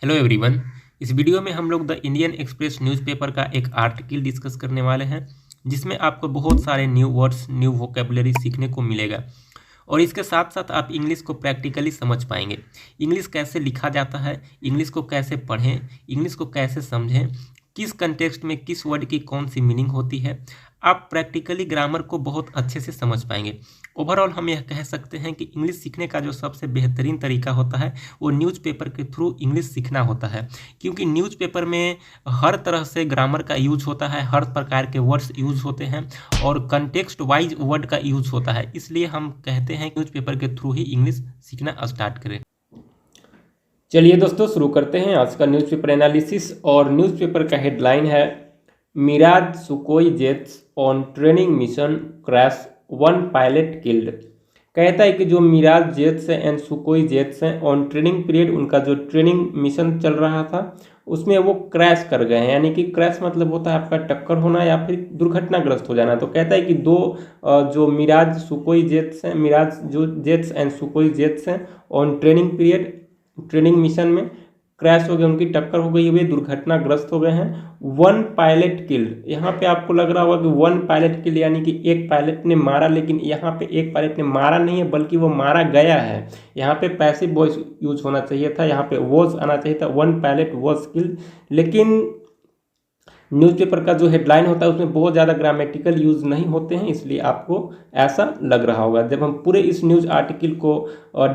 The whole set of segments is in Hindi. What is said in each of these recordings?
Hello everyone. इस वीडियो में हम लोग द इंडियन एक्सप्रेस न्यूज़पेपर का एक आर्टिकल डिस्कस करने वाले हैं जिसमें आपको बहुत सारे न्यू वर्ड्स न्यू वोकेबलरी सीखने को मिलेगा और इसके साथ साथ आप इंग्लिश को प्रैक्टिकली समझ पाएंगे। इंग्लिश कैसे लिखा जाता है, इंग्लिश को कैसे पढ़ें, इंग्लिश को कैसे समझें, किस कंटेक्स्ट में किस वर्ड की कौन सी मीनिंग होती है, आप प्रैक्टिकली ग्रामर को बहुत अच्छे से समझ पाएंगे। ओवरऑल हम यह कह सकते हैं कि इंग्लिश सीखने का जो सबसे बेहतरीन तरीका होता है वो न्यूज़पेपर के थ्रू इंग्लिश सीखना होता है, क्योंकि न्यूज़पेपर में हर तरह से ग्रामर का यूज होता है, हर प्रकार के वर्ड्स यूज होते हैं और कंटेक्स्ट वाइज वर्ड का यूज होता है। इसलिए हम कहते हैं न्यूज़पेपर के थ्रू ही इंग्लिश सीखना स्टार्ट करें। चलिए दोस्तों, शुरू करते हैं आज का न्यूज़पेपर एनालिसिस। और न्यूज़पेपर का हेडलाइन है Mirage Sukhoi jets on training mission crash, one pilot killed. कहता है कि जो मिराज जेट्स हैं एंड सुकोई जेट्स हैं ऑन ट्रेनिंग पीरियड, उनका जो ट्रेनिंग मिशन चल रहा था उसमें वो क्रैश कर गए हैं। यानी कि क्रैश मतलब होता है आपका टक्कर होना या फिर दुर्घटनाग्रस्त हो जाना। तो कहता है कि दो जो मिराज सुकोई जेट्स हैं, मिराज जो जेट्स एंड सुकोई जेट्स हैं on training period, training mission में क्रैश हो गए, उनकी टक्कर हो गई, वे दुर्घटनाग्रस्त हो गए हैं। वन पायलट किल्ड, यहाँ पे आपको लग रहा होगा कि वन पायलट किल्ड यानी कि एक पायलट ने मारा, लेकिन यहाँ पे एक पायलट ने मारा नहीं है बल्कि वो मारा गया है। यहाँ पे पैसिव वॉइस यूज होना चाहिए था, यहाँ पे वॉज आना चाहिए था, वन पायलट वॉज किल्ड। लेकिन न्यूज़पेपर का जो हेडलाइन होता है उसमें बहुत ज़्यादा ग्रामेटिकल यूज़ नहीं होते हैं, इसलिए आपको ऐसा लग रहा होगा। जब हम पूरे इस न्यूज़ आर्टिकल को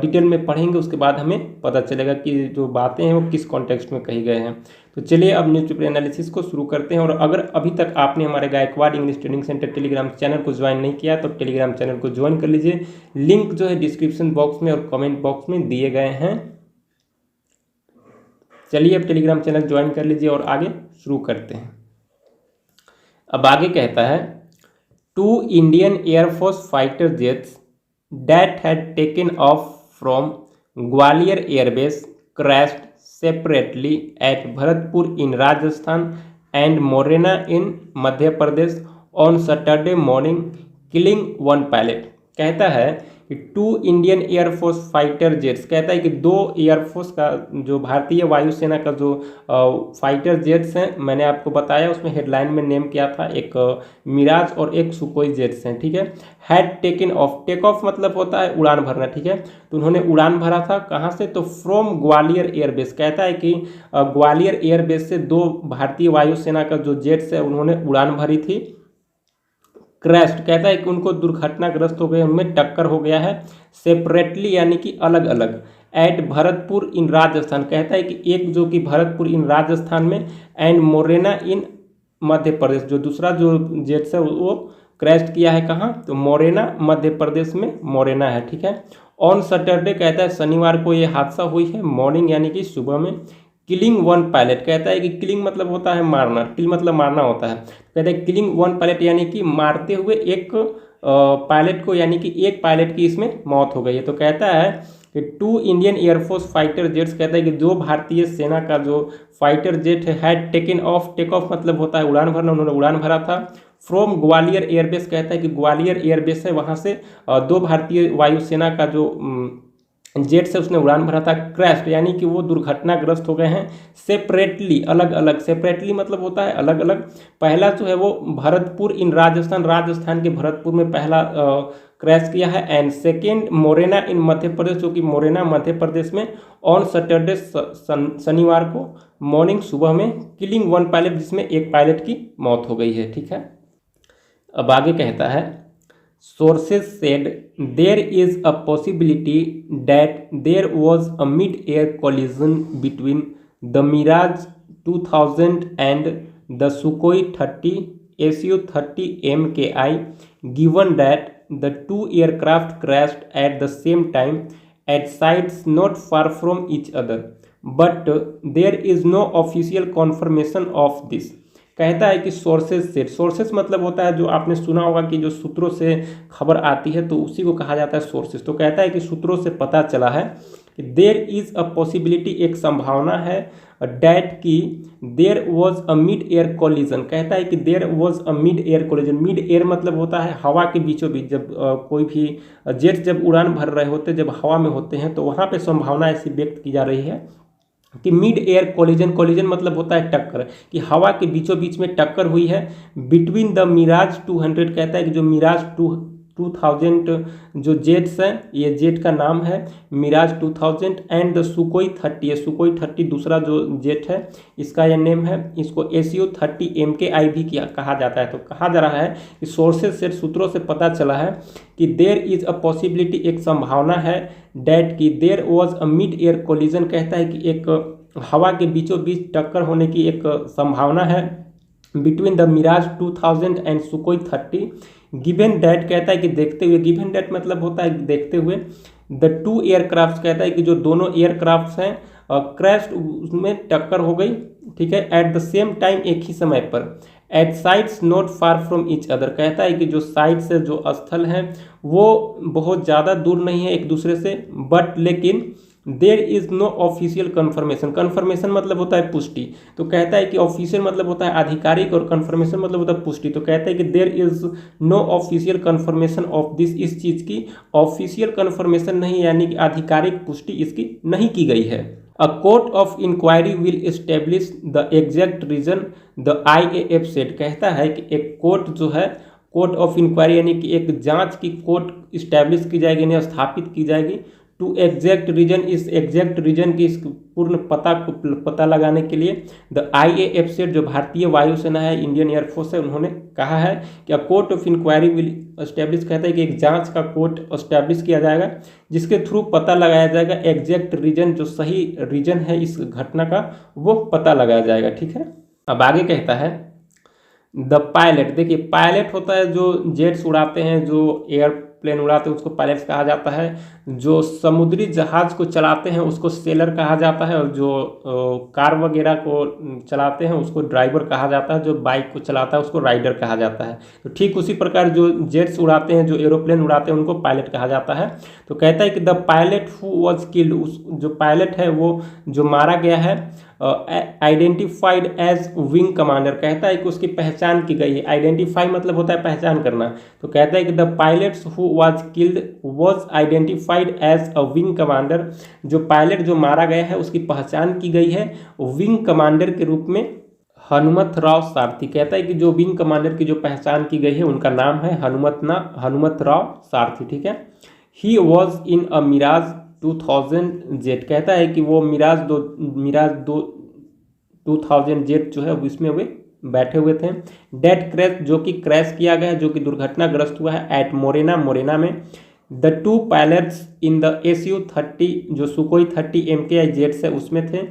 डिटेल में पढ़ेंगे उसके बाद हमें पता चलेगा कि जो बातें हैं वो किस कॉन्टेक्स्ट में कही गए हैं। तो चलिए अब न्यूज़पेपर एनालिसिस को शुरू करते हैं। और अगर अभी तक आपने हमारे Gaikwad English training centre Telegram channel को ज्वाइन नहीं किया तो टेलीग्राम चैनल को ज्वाइन कर लीजिए। लिंक जो है डिस्क्रिप्शन बॉक्स में और कमेंट बॉक्स में दिए गए हैं। चलिए अब टेलीग्राम चैनल ज्वाइन कर लीजिए और आगे शुरू करते हैं। अब आगे कहता है two Indian air force fighter jets that had taken off from Gwalior airbase crashed separately at Bharatpur in Rajasthan and Morena in Madhya Pradesh on Saturday morning, killing one pilot. कहता है कि two Indian air force fighter jets, कहता है कि दो एयरफोर्स का जो भारतीय वायुसेना का जो फाइटर जेट्स हैं, मैंने आपको बताया उसमें हेडलाइन में नेम किया था, एक मिराज और एक सुकोई जेट्स हैं, ठीक है। Had taken off, take off मतलब होता है उड़ान भरना, ठीक है। तो उन्होंने उड़ान भरा था कहाँ से, तो फ्रॉम ग्वालियर एयरबेस। कहता है कि ग्वालियर एयरबेस से दो भारतीय वायुसेना का जो जेट्स है उन्होंने उड़ान भरी थी। क्रैश्ड, कहता है कि उनको दुर्घटनाग्रस्त हो गए, उनमें टक्कर हो गया है। सेपरेटली यानी कि अलग अलग। एट भरतपुर इन राजस्थान, कहता है कि एक जो कि भरतपुर इन राजस्थान में एंड मोरेना इन मध्य प्रदेश, जो दूसरा जो जेट्स है वो क्रैश किया है कहाँ, तो मोरेना मध्य प्रदेश में मोरेना है, ठीक है। ऑन सैटरडे, कहता है शनिवार को ये हादसा हुई है, मॉर्निंग यानी कि सुबह में। किलिंग वन पायलट, कहता है कि किलिंग मतलब होता है मारना, किल मतलब मारना होता है। कहता है किलिंग वन पायलट यानी कि मारते हुए एक पायलट को, यानी कि एक पायलट की इसमें मौत हो गई है। तो कहता है कि two Indian air force fighter jets, कहता है कि दो भारतीय सेना का जो फाइटर जेट है had taken off, take off मतलब होता है उड़ान भरना, उन्होंने उड़ान भरा था। फ्रॉम ग्वालियर एयरबेस, कहता है कि ग्वालियर एयरबेस है वहाँ से दो भारतीय वायुसेना का जो जेट से उसने उड़ान भरा था। क्रैश यानी कि वो दुर्घटनाग्रस्त हो गए हैं। सेपरेटली अलग अलग, सेपरेटली मतलब होता है अलग अलग। पहला जो है वो भरतपुर इन राजस्थान, राजस्थान के भरतपुर में पहला क्रैश किया है। And second Morena in Madhya प्रदेश, जो कि मोरेना मध्य प्रदेश में ऑन सैटरडे शनिवार को मॉर्निंग सुबह में, किलिंग वन पायलट जिसमें एक पायलट की मौत हो गई है, ठीक है। अब आगे कहता है sources said there is a possibility that there was a mid-air collision between the Mirage 2000 and the Sukhoi 30 Su-30 MKI, given that the two aircraft crashed at the same time at sites not far from each other, but there is no official confirmation of this। कहता है कि सोर्सेज से, सोर्सेज मतलब होता है जो आपने सुना होगा कि जो सूत्रों से खबर आती है तो उसी को कहा जाता है सोर्सेज। तो कहता है कि सूत्रों से पता चला है कि देयर इज़ अ पॉसिबिलिटी, एक संभावना है, डैट की there was a mid air collision. कहता है कि there was a mid air collision, mid air मतलब होता है हवा के बीचों बीच। जब कोई भी जेट जब उड़ान भर रहे होते, जब हवा में होते हैं तो वहाँ पे संभावना ऐसी व्यक्त की जा रही है कि मिड एयर कोलिजन, कोलिजन मतलब होता है टक्कर, कि हवा के बीचों बीच में टक्कर हुई है बिटवीन द मिराज 200, कहता है कि जो मिराज 2000 जो जेट्स हैं, ये जेट का नाम है मिराज 2000 एंड द सुकोई 30, ये सुकोई 30 दूसरा जो जेट है इसका यह नेम है। इसको SU-30 MKI भी कहा जाता है। तो कहा जा रहा है कि सोर्सेज से, सूत्रों से पता चला है कि देयर इज अ पॉसिबिलिटी, एक संभावना है, डैट की there was a mid air collision, कहता है कि एक हवा के बीचों बीच टक्कर होने की एक संभावना है between the Mirage 2000 and Sukhoi 30, given that, कहता है कि देखते हुए, गिवन डैट मतलब होता है देखते हुए, द टू एयरक्राफ्ट, कहता है कि जो दोनों एयरक्राफ्ट हैं क्रैश, उसमें टक्कर हो गई, ठीक है, एट द सेम टाइम, एक ही समय पर, at sites not far from each other, कहता है कि जो साइट से, जो स्थल हैं वो बहुत ज़्यादा दूर नहीं है एक दूसरे से, बट लेकिन there is no official confirmation, confirmation मतलब होता है पुष्टि, तो कहता है कि ऑफिशियल मतलब होता है आधिकारिक और कन्फर्मेशन मतलब होता है पुष्टि, तो कहता है कि there is no official confirmation of this, इस चीज़ की ऑफिशियल कन्फर्मेशन नहीं, यानी कि आधिकारिक पुष्टि इसकी नहीं की गई है। A court of inquiry will establish the exact reason, the IAF said, कहता है कि एक कोर्ट जो है, कोर्ट ऑफ इंक्वायरी यानी कि एक जांच की कोर्ट इस्टेब्लिश की जाएगी, यानी स्थापित की जाएगी, टू एग्जैक्ट रीजन, इस एग्जैक्ट रीजन की, इस पूर्ण पता को पता लगाने के लिए, द IAF सेट, जो भारतीय वायुसेना है, इंडियन एयरफोर्स है, उन्होंने कहा है कि court of inquiry will establish, कहता है कि एक जांच का कोर्ट एस्टेब्लिश किया जाएगा जिसके थ्रू पता लगाया जाएगा एग्जैक्ट रीजन, जो सही रीजन है इस घटना का वो पता लगाया जाएगा, ठीक है। अब आगे कहता है द पायलट, देखिए पायलट होता है जो जेट्स उड़ाते हैं, जो एयरप्लेन उड़ाते हैं उसको पायलट्स कहा जाता है, जो समुद्री जहाज को चलाते हैं उसको सेलर कहा जाता है, और जो कार वगैरह को चलाते हैं उसको ड्राइवर कहा जाता है, जो बाइक को चलाता है उसको राइडर कहा जाता है। तो ठीक उसी प्रकार जो जेट्स उड़ाते हैं, जो एरोप्लेन उड़ाते हैं उनको पायलट कहा जाता है। तो कहता है कि the pilot who was killed, उस जो पायलट है वो जो मारा गया है, आइडेंटिफाइड एज विंग कमांडर, कहता है कि उसकी पहचान की गई है, आइडेंटिफाई मतलब होता है पहचान करना, तो कहता है कि the pilots who was killed was identified as a wing commander, जो पायलट जो मारा गया है उसकी पहचान की गई है विंग कमांडर के रूप में हनुमतराव सारथी, कहता है कि जो विंग कमांडर की जो पहचान की गई है उनका नाम है हनुमतराव सारथी, ठीक है। He was in a Mirage 2000 jet, कहता है कि वो मिराज 2000 जेट जो है इसमें वे बैठे हुए थे। डेट क्रैश, जो कि क्रैश किया गया है, जो कि दुर्घटनाग्रस्त हुआ है एट मोरेना, मोरेना में। The two pilots in the SU-30, जो सुकोई 30 MKI जेट्स है उसमें थे,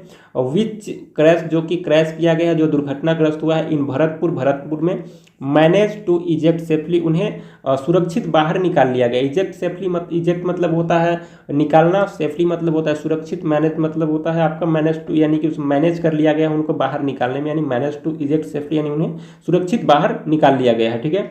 विच क्रैश, जो कि क्रैश किया गया है, जो दुर्घटनाग्रस्त हुआ है इन भरतपुर, भरतपुर में। मैनेज टू इजेक्ट सेफली, उन्हें सुरक्षित बाहर निकाल लिया गया। इजेक्ट मतलब होता है निकालना, सेफली मतलब होता है सुरक्षित, मैनेज मतलब होता है आपका मैनेज टू, यानी कि मैनेज कर लिया गया उनको बाहर निकालने में, यानी मैनेज टू इजेक्ट सेफली, यानी उन्हें सुरक्षित बाहर निकाल लिया गया है, ठीक है।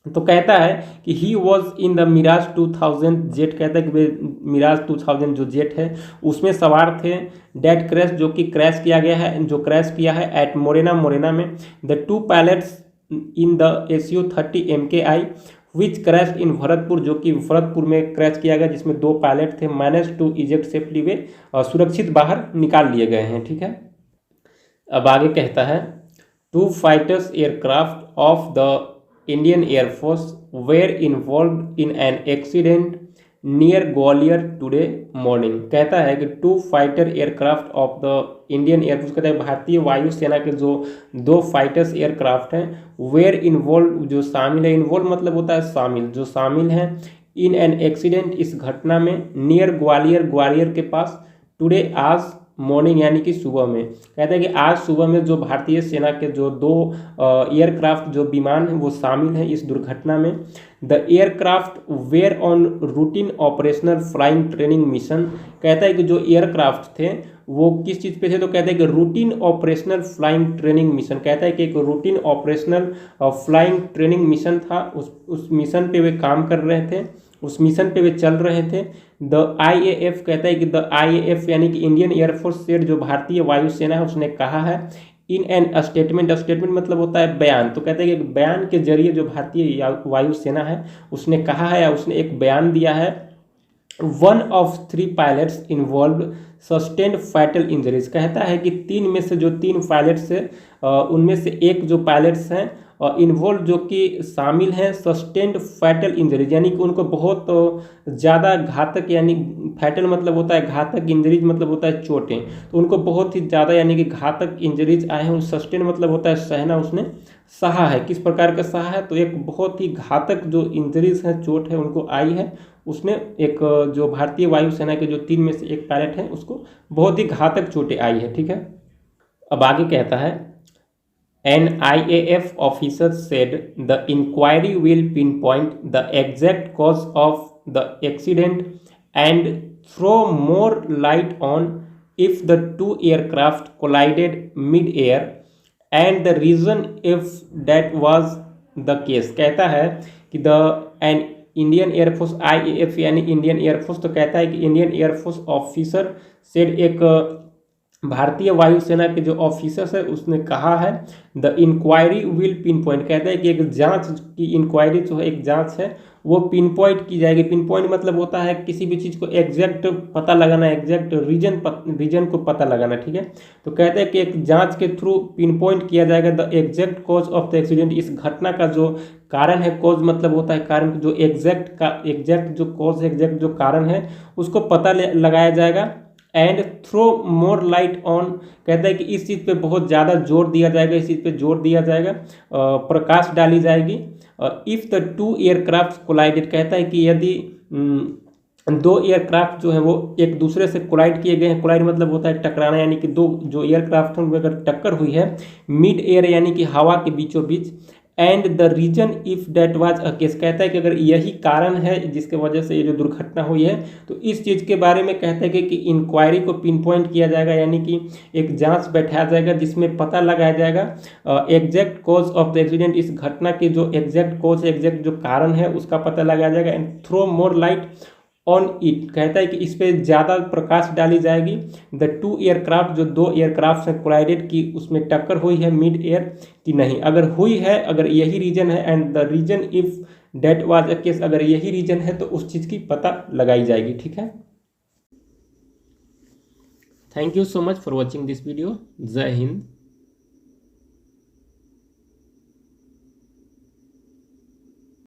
तो कहता है कि he was in the Mirage 2000 jet, कहता है कि वे मिराज 2000 जो जेट है उसमें सवार थे। डेट क्रैश, जो कि क्रैश किया गया है, जो क्रैश किया है एट मोरेना, मोरेना में। The two pilots in the SU-30 MKI which crash in Bharatpur, जो कि भरतपुर में क्रैश किया गया जिसमें 2 पायलट थे। मैनेज टू इजेक्ट सेफली, वे सुरक्षित बाहर निकाल लिए गए हैं, ठीक है। अब आगे कहता है 2 fighters aircraft of the Indian Air Force were involved in an accident near Gwalior today morning, कहता है कि 2 fighter aircraft of the Indian air force, कहता है भारतीय वायुसेना के जो 2 फाइटर्स एयरक्राफ्ट हैं, वेयर इन्वॉल्व, जो शामिल है, इन्वॉल्व मतलब होता है शामिल, जो शामिल हैं, इन एन एक्सीडेंट, इस घटना में, नियर ग्वालियर, ग्वालियर के पास, टुडे आज मॉर्निंग यानी कि सुबह में। कहते हैं कि आज सुबह में जो भारतीय सेना के जो 2 एयरक्राफ्ट, जो विमान हैं वो शामिल हैं इस दुर्घटना में। The aircraft were on routine operational flying training mission, कहता है कि जो एयरक्राफ्ट थे वो किस चीज़ पे थे, तो कहते हैं कि routine operational flying training mission, कहता है कि एक routine operational flying training mission था, उस मिशन पे वे काम कर रहे थे, उस मिशन पे वे चल रहे थे। द IAF, कहता है कि द IAF यानी कि इंडियन एयरफोर्स से, जो भारतीय वायुसेना है, उसने कहा है इन एन स्टेटमेंट, स्टेटमेंट मतलब होता है बयान, तो कहते हैं कि बयान के जरिए जो भारतीय वायुसेना है उसने कहा है, या उसने एक बयान दिया है one of three pilots involve sustained fatal injuries. कहता है कि तीन में से जो तीन पायलट्स है उनमें से एक जो पायलट्स हैं इन्वॉल्व जो कि शामिल हैं सस्टेन्ड फैटल इंजरीज, यानी कि उनको बहुत ज़्यादा घातक, यानी फैटल मतलब होता है घातक, इंजरीज मतलब होता है चोटें, तो उनको बहुत ही ज़्यादा यानी कि घातक इंजरीज आए हैं। सस्टेन मतलब होता है सहना, उसने सहा है। किस प्रकार का सहा है, तो एक बहुत ही घातक जो इंजरीज हैं, चोट है, उनको आई है। उसने एक जो भारतीय वायुसेना के जो तीन में से एक पायलट है उसको बहुत ही घातक चोटें आई है। ठीक है, अब आगे कहता है An IAF officer said the inquiry will pinpoint the exact cause of the accident and throw more light on if the two aircraft collided mid-air and the reason if that was the case। कहता है कि the an Indian air force IAF यानी इंडियन एयरफोर्स, तो कहता है कि इंडियन एयरफोर्स ऑफिसर सेड, एक भारतीय वायुसेना के जो ऑफिसर्स है उसने कहा है the inquiry will pinpoint. कहता है कि एक जांच की इंक्वायरी जो है, एक जांच है वो पिन पॉइंट की जाएगी। पिन पॉइंट मतलब होता है किसी भी चीज़ को एग्जैक्ट पता लगाना, एग्जैक्ट रीजन को पता लगाना। ठीक है, तो कहते हैं कि एक जांच के थ्रू पिन पॉइंट किया जाएगा the exact cause of the accident, इस घटना का जो कारण है। कॉज मतलब होता है कारण, जो एग्जैक्ट जो कॉज है, एग्जैक्ट जो कारण है उसको पता लगाया जाएगा। And throw more light on, कहता है कि इस चीज़ पे बहुत ज़्यादा जोर दिया जाएगा, इस चीज़ पे जोर दिया जाएगा, प्रकाश डाली जाएगी। If the two aircraft collided, कहता है कि यदि दो एयरक्राफ्ट जो है वो एक दूसरे से कोलाइड किए गए हैं। कोलाइड मतलब होता है टकराना, यानी कि दो जो एयरक्राफ्ट हैं उनमें अगर टक्कर हुई है मिड एयर यानी कि हवा के बीचों बीच, and the reason if that was a case, कहता है कि अगर यही कारण है जिसके वजह से ये जो दुर्घटना हुई है, तो इस चीज़ के बारे में कहते हैं कि इंक्वायरी को पिन पॉइंट किया जाएगा, यानी कि एक जांच बैठाया जाएगा जिसमें पता लगाया जाएगा exact cause of the accident, इस घटना के जो एग्जैक्ट कॉज है, एग्जैक्ट जो कारण है उसका पता लगाया जाएगा। And throw more light on it, कहता है कि इस पर ज़्यादा प्रकाश डाली जाएगी। द टू एयरक्राफ्ट, जो दो एयरक्राफ्ट हैं कोलाइडेड की, उसमें टक्कर हुई है मिड एयर कि नहीं, अगर हुई है, अगर यही रीजन है, and the reason if that was a case, अगर यही रीजन है तो उस चीज़ की पता लगाई जाएगी। ठीक है, thank you so much for watching this video. जय हिंद।